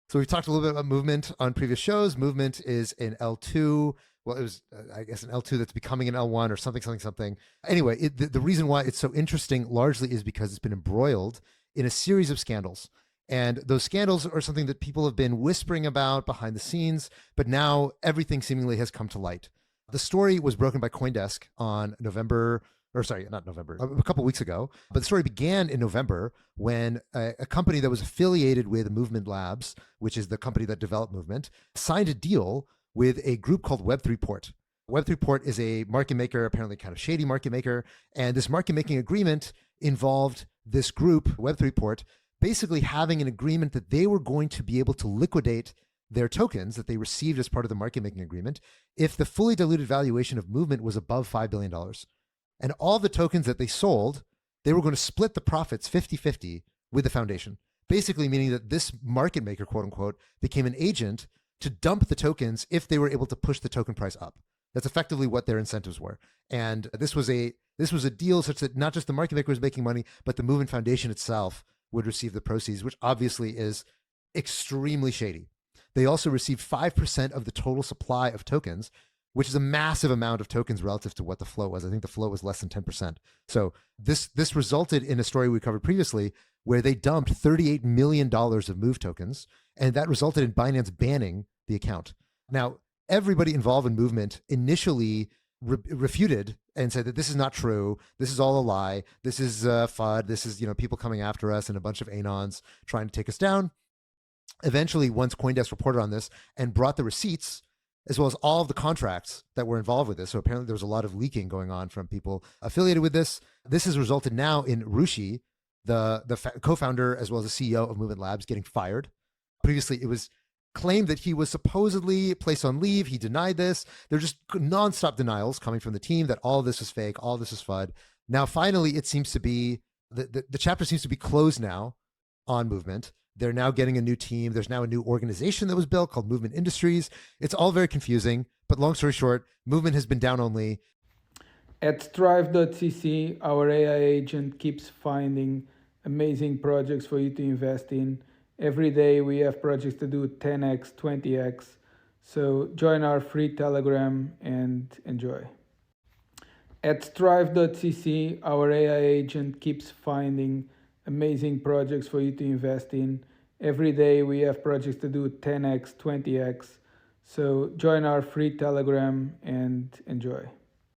So we've talked a little bit about movement on previous shows. Movement is an L2. Well, it was, I guess, an L2 that's becoming an L1 or something, something, something. Anyway, the reason why it's so interesting largely is because it's been embroiled in a series of scandals. And those scandals are something that people have been whispering about behind the scenes, but now everything seemingly has come to light. The story was broken by CoinDesk on November, or sorry, not November, a couple weeks ago. But the story began in November when a company that was affiliated with Movement Labs, which is the company that developed Movement, signed a deal with a group called Web3 Port. Web3 Port is a market maker, apparently kind of shady market maker. And this market making agreement involved this group, Web3 Port, basically having an agreement that they were going to be able to liquidate their tokens that they received as part of the market making agreement if the fully diluted valuation of Movement was above $5 billion. And all the tokens that they sold, they were going to split the profits 50-50 with the foundation, basically meaning that this market maker, quote unquote, became an agent to dump the tokens if they were able to push the token price up. That's effectively what their incentives were. And this was a deal such that not just the market maker was making money, but the Movement Foundation itself would receive the proceeds, which obviously is extremely shady. They also received 5% of the total supply of tokens, which is a massive amount of tokens relative to what the float was. I think the float was less than 10%. So this resulted in a story we covered previously where they dumped $38 million of Move tokens, and that resulted in Binance banning the account. Now, everybody involved in Movement initially refuted and said that this is not true. This is all a lie. This is FUD. This is, people coming after us and a bunch of anons trying to take us down. Eventually, once CoinDesk reported on this and brought the receipts, as well as all of the contracts that were involved with this. So apparently there was a lot of leaking going on from people affiliated with this. This has resulted now in Rushi, the co-founder as well as the CEO of Movement Labs, getting fired. Previously, it was claimed that he was supposedly placed on leave. He denied this. There's just nonstop denials coming from the team that all of this was fake, all of this was FUD. Now, finally, it seems to be, the chapter seems to be closed now on Movement. They're now getting a new team. There's now a new organization that was built called Movement Industries. It's all very confusing, but long story short, Movement has been down only. At Strive.cc, our AI agent keeps finding amazing projects for you to invest in. Every day we have projects to do 10x, 20x. So join our free Telegram and enjoy. At Strive.cc, our AI agent keeps finding amazing projects for you to invest in. Every day we have projects to do 10x, 20x. So join our free Telegram and enjoy.